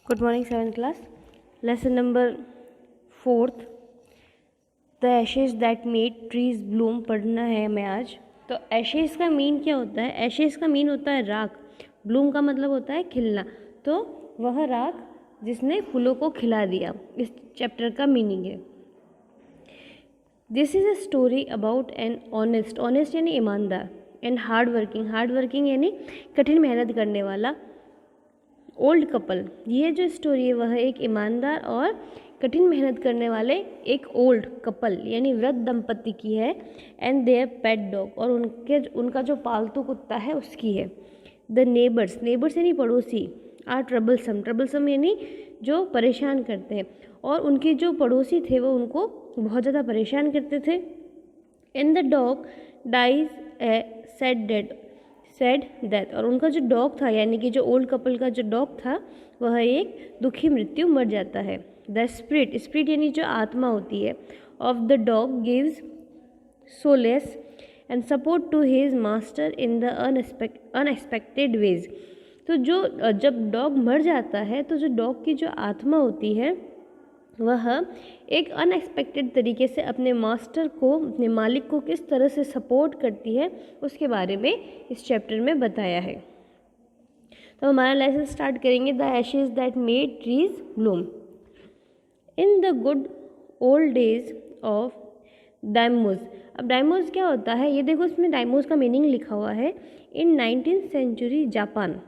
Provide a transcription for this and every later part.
Good morning seventh class. Lesson number 4th the ashes that made trees Bloom पढ़ना है हमें आज। तो एशेज का मीन क्या होता है? एशेज का मीन होता है राख। ब्लूम का मतलब होता है खिलना। तो वह राख जिसने फूलों को खिला दिया, इस चैप्टर का मीनिंग है। This is a story about an honest, honest यानी ईमानदार, and hard working, hard working यानी कठिन मेहनत करने वाला ओल्ड कपल। ये जो स्टोरी है वह एक ईमानदार और कठिन मेहनत करने वाले एक ओल्ड कपल यानी वृद्ध दंपति की है। एंड देयर पेट डॉग, और उनका जो पालतू कुत्ता है उसकी है। द नेबर्स, नेबर्स यानी पड़ोसी, आर ट्रबलसम, ट्रबलसम यानी जो परेशान करते हैं, और उनके जो पड़ोसी थे वो उनको बहुत ज़्यादा परेशान करते थे। And the dog dies a sad death, और उनका जो डॉग था यानी कि जो ओल्ड कपल का जो डॉग था वह एक दुखी मृत्यु मर जाता है। द स्पिरिट, स्पिरिट यानी जो आत्मा होती है, of the dog gives solace and support to his master in the unexpected ways. तो जो जब डॉग मर जाता है तो जो डॉग की जो आत्मा होती है वह एक अनएक्सपेक्टेड तरीके से अपने मास्टर को, अपने मालिक को किस तरह से सपोर्ट करती है उसके बारे में इस चैप्टर में बताया है। तो हमारा लेसन स्टार्ट करेंगे। The ashes that made trees bloom. In the good old days of daimios. अब डायमोस क्या होता है ये देखो, इसमें डायमोस का मीनिंग लिखा हुआ है। In 19th century Japan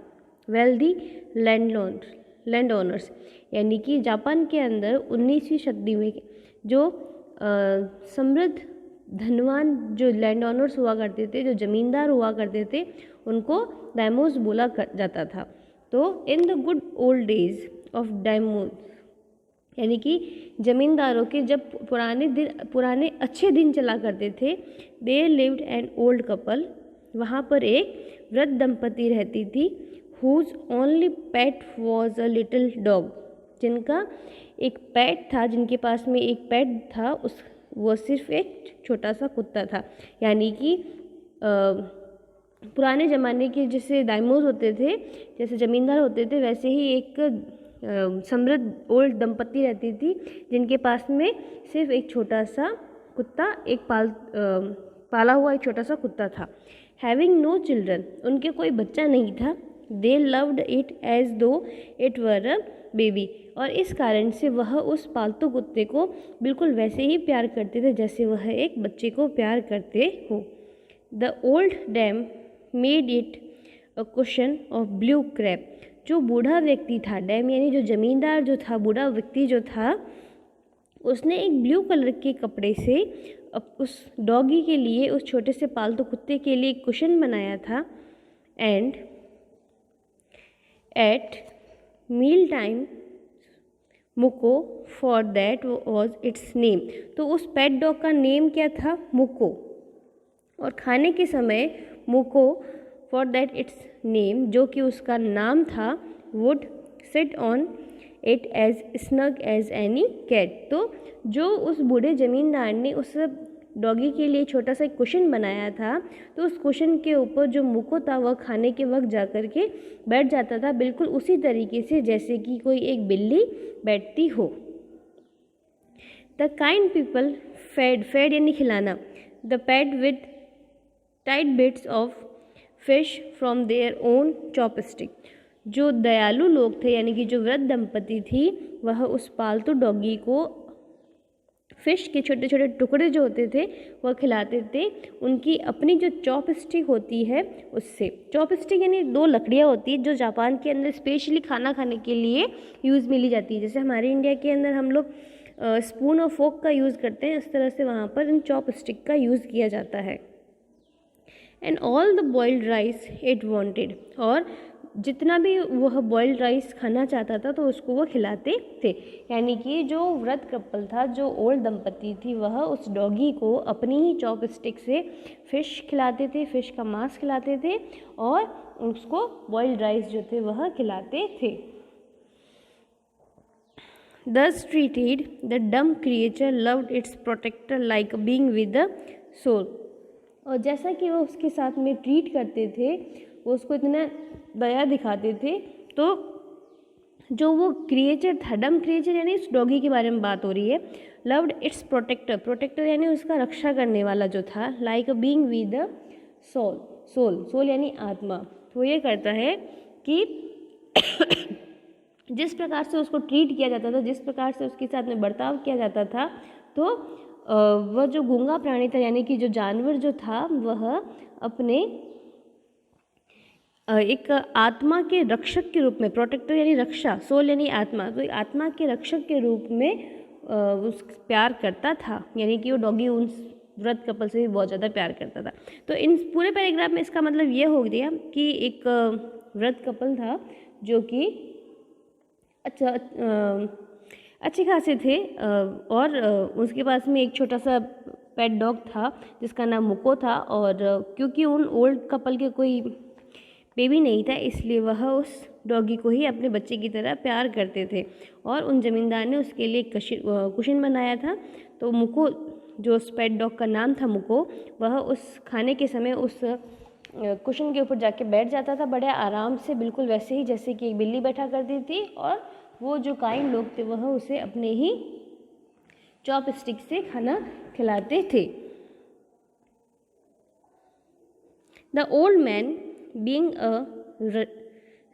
wealthy land owners, यानी कि जापान के अंदर 19वीं शताब्दी में जो समृद्ध धनवान जो लैंड ओनर्स हुआ करते थे, जो ज़मींदार हुआ करते थे, उनको डायमोस बोला जाता था। तो in the good old days of daimios यानी कि ज़मींदारों के जब पुराने अच्छे दिन चला करते थे। There lived an old couple, वहाँ पर एक वृद्ध दंपति रहती थी। Whose only pet was a little dog, जिनका एक पेट था, जिनके पास में एक पेट था, वो सिर्फ एक छोटा सा कुत्ता था। यानी कि पुराने ज़माने के जैसे दाइमोस होते थे, जैसे ज़मींदार होते थे, वैसे ही एक समृद्ध ओल्ड दंपति रहती थी जिनके पास में सिर्फ एक छोटा सा कुत्ता, एक पाला हुआ एक छोटा सा कुत्ता था। हैविंग नो चिल्ड्रन, उनके कोई बच्चा नहीं था। दे लव्ड इट एज दो इट वर अ बेबी, और इस कारण से वह उस पालतू कुत्ते को बिल्कुल वैसे ही प्यार करते थे जैसे वह एक बच्चे को प्यार करते हो। The old dame made it a cushion of blue crape, जो बूढ़ा व्यक्ति था, डैम यानी जो ज़मींदार जो था, बूढ़ा व्यक्ति जो था, उसने एक ब्लू कलर के कपड़े से उस डॉगी के लिए, उस छोटे से पालतू कुत्ते के लिए एक कुशन बनाया था। And at meal time Muko, for that was its name, तो उस पेट डॉग का नेम क्या था? मुको, और खाने के समय Muko, for that its name, जो कि उसका नाम था, would sit on it as snug as any cat. तो जो उस बूढ़े ज़मींदार ने उस डॉगी के लिए छोटा सा कुशन बनाया था, तो उस कुशन के ऊपर जो मुको था वह खाने के वक्त जा कर के बैठ जाता था, बिल्कुल उसी तरीके से जैसे कि कोई एक बिल्ली बैठती हो। द काइंड पीपल फेड यानी खिलाना, the pet with tight bits of fish from their own chopstick, जो दयालु लोग थे यानी कि जो वृद्ध दंपति थी, वह उस पालतू डॉगी को फिश के छोटे छोटे टुकड़े जो होते थे वह खिलाते थे, उनकी अपनी जो चॉपस्टिक होती है उससे। चॉपस्टिक यानी दो लकड़ियाँ होती है जो जापान के अंदर स्पेशली खाना खाने के लिए यूज़ में ली जाती है। जैसे हमारे इंडिया के अंदर हम लोग स्पून और फोक का यूज़ करते हैं, इस तरह से वहाँ पर इन चॉपस्टिक का यूज़ किया जाता है। And all the boiled rice it wanted, और जितना भी वह बॉइल्ड राइस खाना चाहता था तो उसको वो खिलाते थे। यानी कि जो वृद्ध कपल था, जो ओल्ड दंपति थी, वह उस डॉगी को अपनी ही चॉपस्टिक से फ़िश खिलाते थे, फ़िश का मांस खिलाते थे, और उसको बॉइल्ड राइस जो थे वह खिलाते थे। Thus treated, the dumb creature loved its protector like a being with a soul, और जैसा कि वो उसके साथ में ट्रीट करते थे, वो उसको इतना दया दिखाते थे, तो जो वो क्रिएचर था, डम क्रिएचर यानी उस डॉगी के बारे में बात हो रही है, लव्ड इट्स प्रोटेक्टर, प्रोटेक्टर यानी उसका रक्षा करने वाला जो था, like a being with the soul, soul soul यानी आत्मा। तो ये करता है कि जिस प्रकार से उसको ट्रीट किया जाता था, जिस प्रकार से उसके साथ में बर्ताव किया जाता था, तो वह जो गूंगा प्राणी था यानी कि जो जानवर जो था वह अपने एक आत्मा के रक्षक के रूप में, प्रोटेक्टर यानी रक्षा, सोल यानी आत्मा, तो आत्मा के रक्षक के रूप में उस प्यार करता था, यानी कि वो डॉगी उन व्रत कपल से भी बहुत ज़्यादा प्यार करता था। तो इन पूरे पैराग्राफ में इसका मतलब ये हो गया कि एक व्रत कपल था जो कि अच्छा अच्छे खासे थे और उसके पास में एक छोटा सा पेट डॉग था जिसका नाम मुको था, और क्योंकि उन ओल्ड कपल के कोई बेबी नहीं था इसलिए वह उस डॉगी को ही अपने बच्चे की तरह प्यार करते थे, और उन ज़मींदार ने उसके लिए एक कुशन बनाया था। तो मुको, जो उस पेट डॉग का नाम था मुको, वह उस खाने के समय उस कुशन के ऊपर जाके बैठ जाता था बड़े आराम से, बिल्कुल वैसे ही जैसे कि एक बिल्ली बैठा करती थी, और वो जो काइंड लोग थे वह उसे अपने ही चॉप स्टिक से खाना खिलाते थे। The old man being a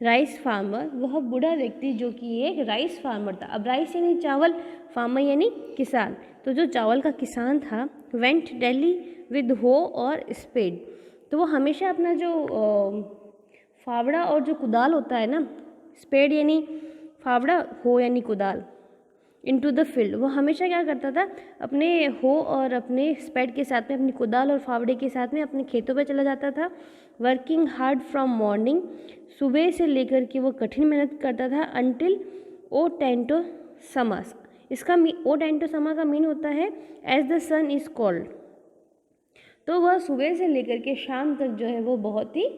rice farmer, वह बूढ़ा व्यक्ति जो कि एक राइस फार्मर था। अब राइस यानी चावल, फार्मर यानी किसान, तो जो चावल का किसान था, वेंट डेली विद हो और स्पेड, तो वो हमेशा अपना जो फावड़ा और जो कुदाल होता है ना, स्पेड यानी फावड़ा, हो यानी कुदाल, इनटू द फील्ड, वो हमेशा क्या करता था, अपने हो और अपने स्पेड के साथ में, अपनी कुदाल और फावड़े के साथ में अपने खेतों पे चला जाता था। वर्किंग हार्ड फ्रॉम मॉर्निंग, सुबह से लेकर के वो कठिन मेहनत करता था, अंटिल ओ टेंटो समास, इसका ओ टेंटो समा का मीन होता है as the sun is called, तो वह सुबह से लेकर के शाम तक जो है वो बहुत ही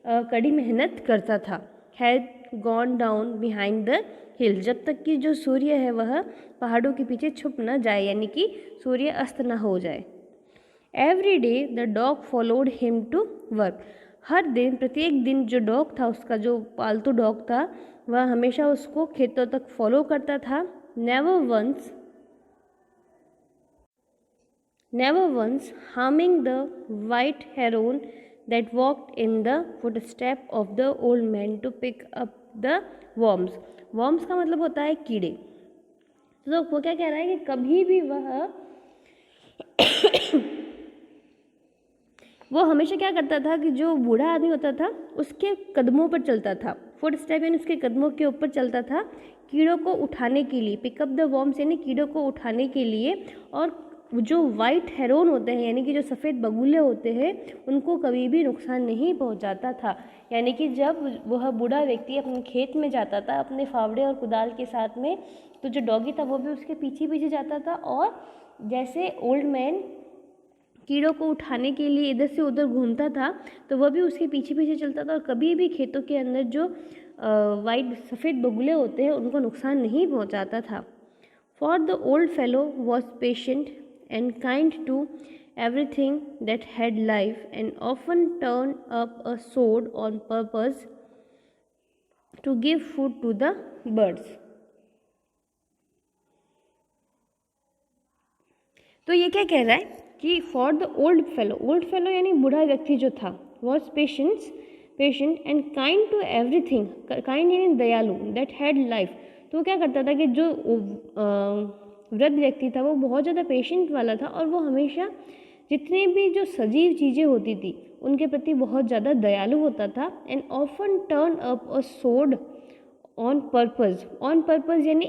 कड़ी मेहनत करता था। Had gone down behind the हिल, जब तक कि जो सूर्य है वह पहाड़ों के पीछे छुप न जाए, यानी कि सूर्य अस्त न हो जाए। Every day the dog followed him to work, हर दिन, प्रत्येक दिन जो डॉग था, उसका जो पालतू डॉग था, वह हमेशा उसको खेतों तक फॉलो करता था। Never once harming the white heron that walked in the footstep of the old man to pick up the worms. worms का मतलब होता है कीड़े। तो वो क्या कह रहा है कि कभी भी वो हमेशा क्या करता था कि जो बूढ़ा आदमी होता था उसके कदमों पर चलता था, फुट स्टेप यानी उसके कदमों के ऊपर चलता था कीड़ों को उठाने के लिए, पिकअप द वर्म्स यानी कीड़ों को उठाने के लिए, और जो वाइट हेरोन होते हैं यानी कि जो सफ़ेद बगुले होते हैं उनको कभी भी नुकसान नहीं पहुंचाता था। यानी कि जब वह बूढ़ा व्यक्ति अपने खेत में जाता था अपने फावड़े और कुदाल के साथ में, तो जो डॉगी था वो भी उसके पीछे पीछे जाता था, और जैसे ओल्ड मैन कीड़ों को उठाने के लिए इधर से उधर घूमता था तो वह भी उसके पीछे पीछे चलता था, और कभी भी खेतों के अंदर जो वाइट सफ़ेद बगुले होते हैं उनको नुकसान नहीं पहुंचाता था। For the old fellow was patient and kind to everything that had life, and often turned up a sword on purpose to give food to the birds. तो ये क्या कह रहा है कि फॉर द ओल्ड फेलो यानी बूढ़ा व्यक्ति जो था, was patient and kind to everything, kind यानी दयालु, दैट हैड लाइफ, तो क्या करता था कि जो वृद्ध व्यक्ति था वो बहुत ज़्यादा पेशेंट वाला था, और वो हमेशा जितने भी जो सजीव चीज़ें होती थी उनके प्रति बहुत ज़्यादा दयालु होता था। And often turn up a sword on purpose यानी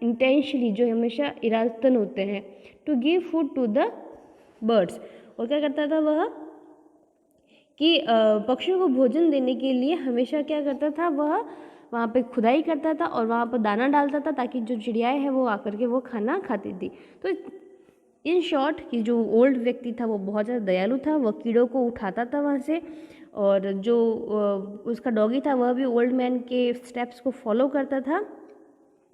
इंटेंशनली, जो हमेशा इरादतन होते हैं, to give food to the birds, और क्या करता था वह कि पक्षियों को भोजन देने के लिए हमेशा क्या करता था, वह वहाँ पे खुदाई करता था और वहाँ पर दाना डालता था ताकि जो चिड़ियाएँ हैं वो आकर के वो खाना खाती थी। तो इन शॉर्ट कि जो ओल्ड व्यक्ति था वो बहुत ज़्यादा दयालु था, वह कीड़ों को उठाता था वहाँ से, और जो उसका डॉगी था वह भी ओल्ड मैन के स्टेप्स को फॉलो करता था।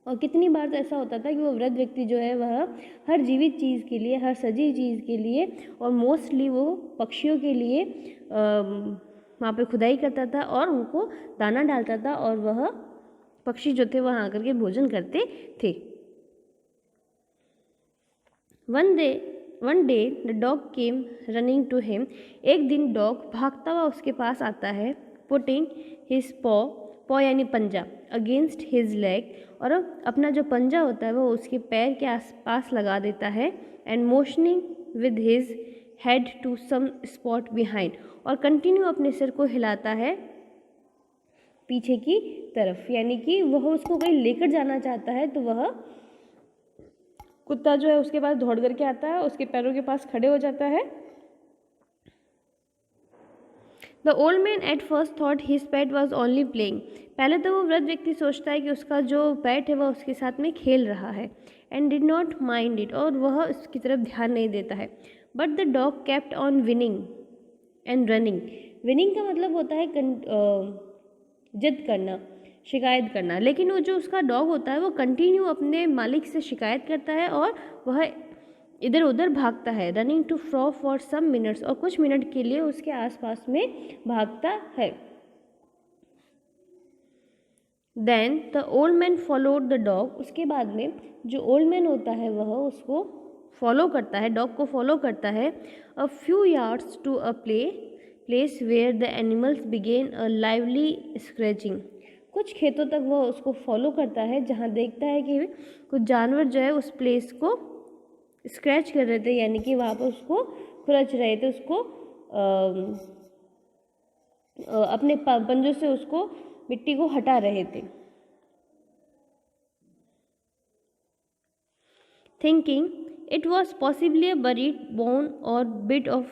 और कितनी बार तो ऐसा होता था कि वो वृद्ध व्यक्ति जो है वह हर जीवित चीज़ के लिए, हर सजीव चीज़ के लिए, और मोस्टली वो पक्षियों के लिए वहाँ पे खुदाई करता था और उनको दाना डालता था, और वह पक्षी जो थे वहाँ आकर के भोजन करते थे। One day the dog came running to him. एक दिन डॉग भागता हुआ उसके पास आता है। पुटिंग हिज पॉ यानी पंजा अगेंस्ट हिज लेग, और अपना जो पंजा होता है वो उसके पैर के आसपास लगा देता है। And motioning with his head to some spot behind, और कंटिन्यू अपने सिर को हिलाता है पीछे की तरफ, यानी कि वह उसको कहीं लेकर जाना चाहता है। तो वह कुत्ता जो है उसके पास दौड़ करके आता है, उसके पैरों के पास खड़े हो जाता है। The old man at first thought his pet was only playing. पहले तो वो वृद्ध व्यक्ति सोचता है कि उसका जो पेट है वह उसके साथ में खेल रहा है। And did not mind it, और वह उसकी तरफ ध्यान नहीं देता है। But the dog kept on winning and running. Winning का मतलब होता है जिद करना, शिकायत करना, लेकिन वो जो उसका डॉग होता है वो कंटिन्यू अपने मालिक से शिकायत करता है और वह इधर उधर भागता है। Running to fro for some minutes, और कुछ मिनट के लिए उसके आसपास में भागता है। Then the old man followed the dog. उसके बाद में जो ओल्ड मैन होता है वह उसको फॉलो करता है, डॉग को फॉलो करता है। A few yards to a place where the animals began a lively scratching. कुछ खेतों तक वह उसको फॉलो करता है जहाँ देखता है कि कुछ जानवर जो है उस प्लेस को स्क्रैच कर रहे थे, यानी कि वहाँ पर उसको खुरच रहे थे, उसको अपने पंजों से उसको मिट्टी को हटा रहे थे। Thinking it was possibly a buried bone और बिट ऑफ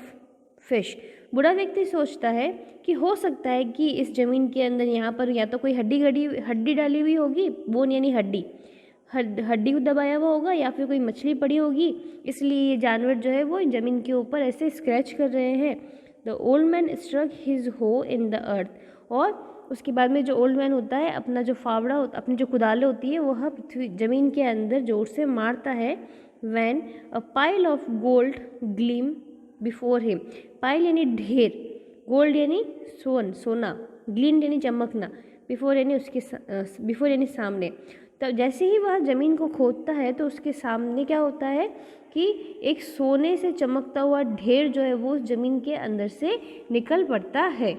फिश। बूढ़ा व्यक्ति सोचता है कि हो सकता है कि इस जमीन के अंदर यहाँ पर या तो कोई हड्डी डाली हुई होगी, बोन यानी हड्डी को दबाया हुआ होगा, या फिर कोई मछली पड़ी होगी, इसलिए ये जानवर जो है वो ज़मीन के ऊपर ऐसे स्क्रैच कर रहे हैं। The old man struck his hoe in the earth, और उसके बाद में जो ओल्ड मैन होता है अपना जो फावड़ा अपनी जो कुदालें होती है वह पृथ्वी ज़मीन के अंदर जोर से मारता है। When a pile of gold gleam before him. Pile यानी ढेर, गोल्ड यानी सोना, ग्लीम यानी चमकना, बिफोर यानी सामने। तो जैसे ही वह ज़मीन को खोदता है तो उसके सामने क्या होता है कि एक सोने से चमकता हुआ ढेर जो है वो उस ज़मीन के अंदर से निकल पड़ता है।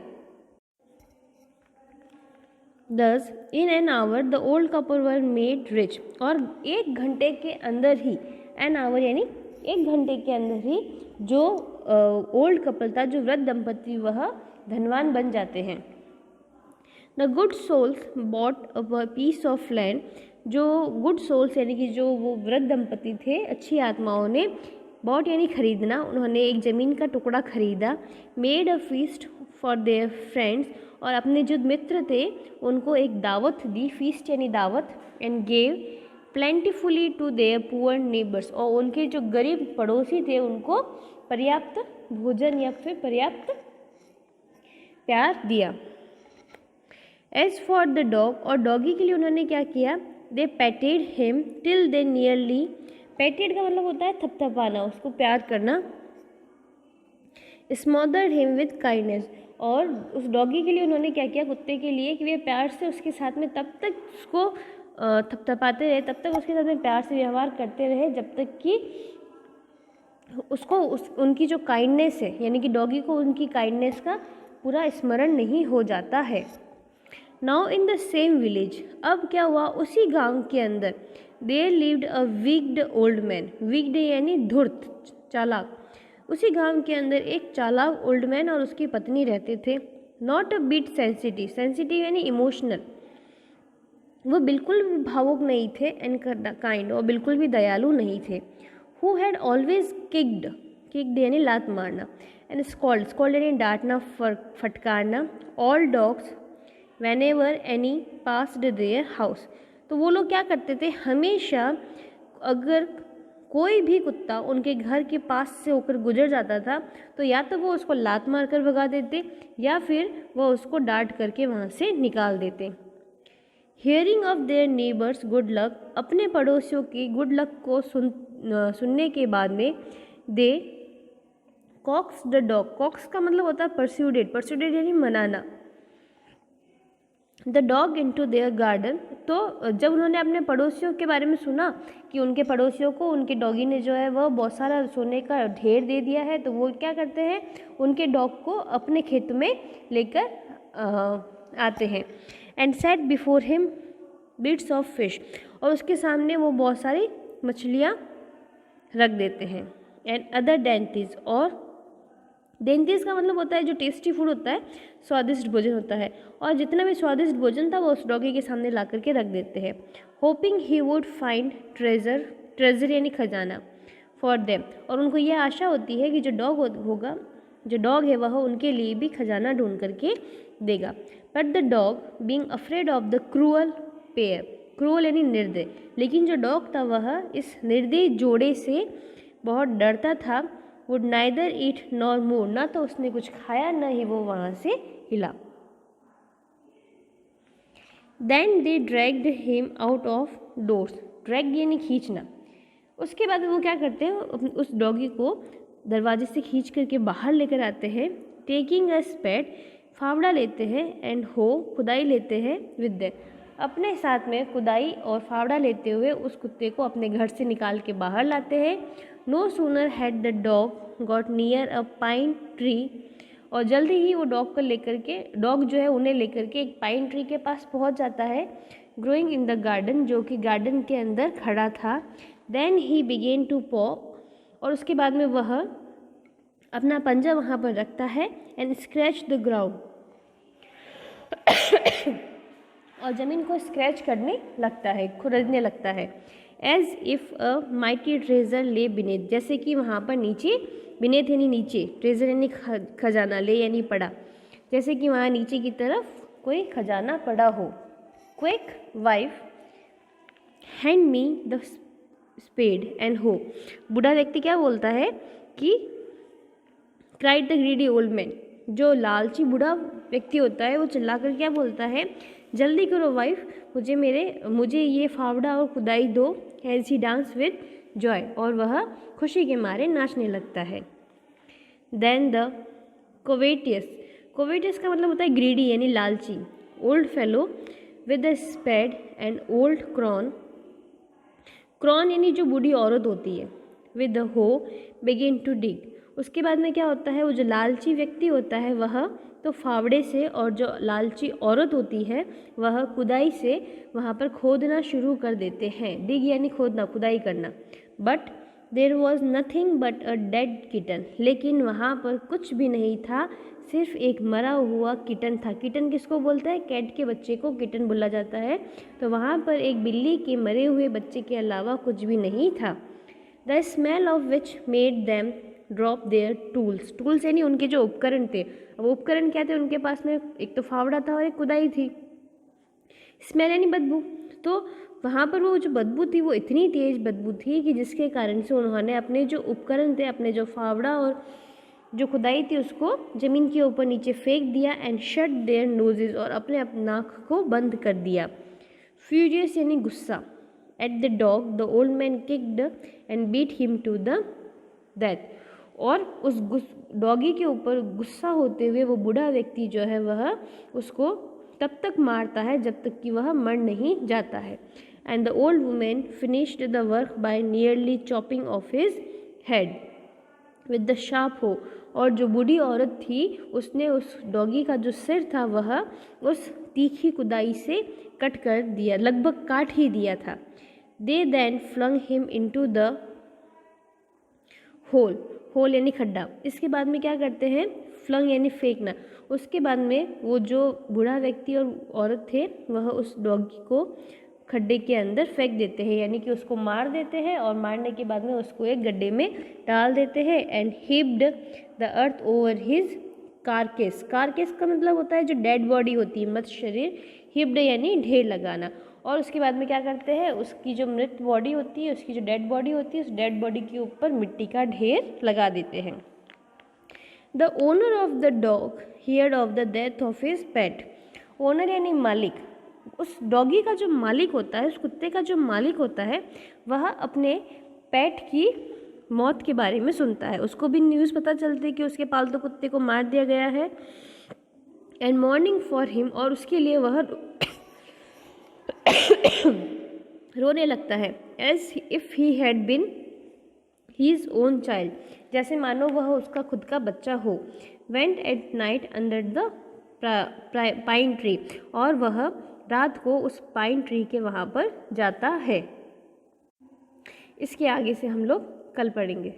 Thus, in an hour, the old couple were made rich. और 1 घंटे के अंदर ही, an hour यानी 1 घंटे के अंदर ही जो ओल्ड कपल था, जो वृद्ध दंपति, वह धनवान बन जाते हैं। The good souls bought a piece of land. जो गुड सोल्स यानी कि जो वो वृद्ध दंपति थे, अच्छी आत्माओं ने, बॉट यानी खरीदना, उन्होंने एक ज़मीन का टुकड़ा खरीदा। Made a feast for their friends, और अपने जो मित्र थे उनको एक दावत दी, फीस्ट यानी दावत। And gave plentifully to their poor neighbours, और उनके जो गरीब पड़ोसी थे उनको पर्याप्त भोजन या फिर पर्याप्त प्यार दिया। एज फॉर द डॉग, और डॉगी के लिए उन्होंने क्या किया, दे पेटेड हिम टिल दे नियरली, पेटेड का मतलब होता है थपथपाना, उसको प्यार करना। स्मॉदर्ड हिम विद काइंडनेस, और उस डॉगी के लिए उन्होंने क्या किया, कुत्ते के लिए, कि वे प्यार से उसके साथ में तब तक उसको थपथपाते रहे, तब तक उसके साथ में प्यार से व्यवहार करते रहे जब तक कि उसको उनकी जो काइंडनेस है, यानी कि डॉगी को उनकी काइंडनेस का पूरा स्मरण नहीं हो जाता है। Now in the same village, अब क्या हुआ, उसी गांव के अंदर, there lived a wicked old man. Wicked यानी धूर्त, चालाक। उसी गांव के अंदर एक चालाक ओल्ड मैन और उसकी पत्नी रहते थे। Not a bit sensitive, sensitive यानी इमोशनल, वो बिल्कुल भी भावुक नहीं थे। एंड काइंड, और बिल्कुल भी दयालु नहीं थे। हु हैड ऑलवेज किक्ड यानी लात मारना। एंड स्कॉल्ड यानी डांटना, फटकारना। All dogs whenever any passed their house, तो वो लोग क्या करते थे, हमेशा अगर कोई भी कुत्ता उनके घर के पास से होकर गुजर जाता था तो या तो वो उसको लात मार कर भगा देते या फिर वो उसको डांट करके वहाँ से निकाल देते। Hearing of their neighbours good luck, अपने पड़ोसियों की गुड लक को सुनने के बाद में, they coax the dog. Coax का मतलब होता है परस्यूडेड, परस्यूडेड यानी मनाना। The dog into their garden. तो जब उन्होंने अपने पड़ोसियों के बारे में सुना कि उनके पड़ोसियों को उनके डॉगी ने जो है वह बहुत सारा सोने का ढेर दे दिया है, तो वो क्या करते हैं, उनके डॉग को अपने खेत में लेकर आते हैं। And set before him bits of fish, और उसके सामने वो बहुत सारी मछलियाँ रख देते हैं। एंड अदर डेंटिस, और डेंटिस का मतलब होता है जो टेस्टी फूड होता है, स्वादिष्ट भोजन होता है, और जितना भी स्वादिष्ट भोजन था वो उस डॉगी के सामने ला करके रख देते हैं। Hopping he would find treasure यानी खजाना फॉर देम, और उनको ये आशा होती है कि जो डॉग है वह उनके लिए भी खजाना ढूंढ करके देगा। But the dog being afraid of the cruel pair, cruel यानी निर्दय, लेकिन जो डॉग था वह इस निर्दयी जोड़े से बहुत डरता था। Would neither eat nor move, ना तो उसने कुछ खाया न ही वो वहाँ से हिला। Then they dragged him out of doors, drag यानी खींचना। उसके बाद वो क्या करते हैं, उस डॉगी को दरवाजे से खींच करके बाहर लेकर आते हैं। टेकिंग अ स्पेड, फावड़ा लेते हैं, एंड हो, खुदाई लेते हैं विद देम, अपने साथ में कुदाई और फावड़ा लेते हुए उस कुत्ते को अपने घर से निकाल के बाहर लाते हैं। No sooner had the dog got near a pine tree, और जल्दी ही वो डॉग जो है उन्हें लेकर के एक पाइन ट्री के पास पहुंच जाता है, ग्रोइंग इन द गार्डन, जो कि गार्डन के अंदर खड़ा था। देन ही बिगेन टू पॉ, और उसके बाद में वह अपना पंजा वहाँ पर रखता है, एंड स्क्रैच द ग्राउंड, और ज़मीन को स्क्रैच करने लगता है, खुरदने लगता है। As if a mighty treasure lay beneath, जैसे कि वहाँ पर नीचे, बिनेथ यानी नीचे, ट्रेजर यानी खजाना, ले यानी पड़ा, जैसे कि वहाँ नीचे की तरफ कोई खजाना पड़ा हो। Quick wife hand me the spade and hoe, बूढ़ा व्यक्ति क्या बोलता है कि cried the greedy old man, जो लालची बूढ़ा व्यक्ति होता है वो चिल्ला कर क्या बोलता है, जल्दी करो वाइफ, मुझे ये फावड़ा और कुदाई दो। As he dance with joy, और वह खुशी के मारे नाचने लगता है। देन द कोवेटियस का मतलब होता है ग्रीडी यानी लालची। Old fellow with the spade and old crone यानी जो बूढ़ी औरत होती है, with the hoe begin to dig, उसके बाद में क्या होता है, वो जो लालची व्यक्ति होता है वह तो फावड़े से, और जो लालची औरत होती है वह कुदाई से वहाँ पर खोदना शुरू कर देते हैं। डिग यानी खोदना, खुदाई करना। But there was nothing but a dead kitten, लेकिन वहाँ पर कुछ भी नहीं था, सिर्फ एक मरा हुआ किटन था। किटन किसको बोलता है, कैट के बच्चे को किटन बोला जाता है। तो वहाँ पर एक बिल्ली के मरे हुए बच्चे के अलावा कुछ भी नहीं था। The smell of which made them drop there tools यानी उनके जो उपकरण थे। अब उपकरण क्या थे उनके पास में, एक तो फावड़ा था और एक कुदाई थी। स्मेल यानी बदबू, तो वहाँ पर वो जो बदबू थी वो इतनी तेज़ बदबू थी कि जिसके कारण से उन्होंने अपने जो उपकरण थे, अपने जो फावड़ा और जो खुदाई थी उसको ज़मीन के ऊपर नीचे फेंक दिया। एंड शट देयर नोजेस, और अपने नाक को बंद कर दिया। फ्यूरियस यानी गुस्सा। At the dog the old man kicked and beat him to the death, और उस डॉगी के ऊपर गुस्सा होते हुए वो बूढ़ा व्यक्ति जो है वह उसको तब तक मारता है जब तक कि वह मर नहीं जाता है। And the old women finished the work by nearly chopping of his head with the sharp हो, और जो बूढ़ी औरत थी उसने उस डॉगी का जो सिर था वह उस तीखी कुदाई से कट कर दिया, लगभग काट ही दिया था। They then flung him into the hole यानी खड्डा। इसके बाद में क्या करते हैं, फ्लंग यानी फेंकना। उसके बाद में वो जो बूढ़ा व्यक्ति और औरत थे वह उस डॉगी को खड्डे के अंदर फेंक देते हैं, यानी कि उसको मार देते हैं, और मारने के बाद में उसको एक गड्ढे में डाल देते हैं। And heaped the earth over his carcass का मतलब होता है जो डेड बॉडी होती है, मृत शरीर। हीप्ड यानी ढेर लगाना। और उसके बाद में क्या करते हैं, उसकी जो मृत बॉडी होती है, उसकी जो डेड बॉडी होती है, उस डेड बॉडी के ऊपर मिट्टी का ढेर लगा देते हैं। The owner of the dog heard of the death of his pet. Owner यानी मालिक। उस डॉगी का जो मालिक होता है, उस कुत्ते का जो मालिक होता है, वह अपने पेट की मौत के बारे में सुनता है। उसको भी न्यूज़ पता चलती है कि उसके पालतू कुत्ते को मार दिया गया है। एंड मॉर्निंग फॉर हिम, और उसके लिए वह रोने लगता है, as if he had been his own child, जैसे मानो वह उसका खुद का बच्चा हो। Went at night under the pine tree, और वह रात को उस पाइन ट्री के वहाँ पर जाता है। इसके आगे से हम लोग कल पढ़ेंगे।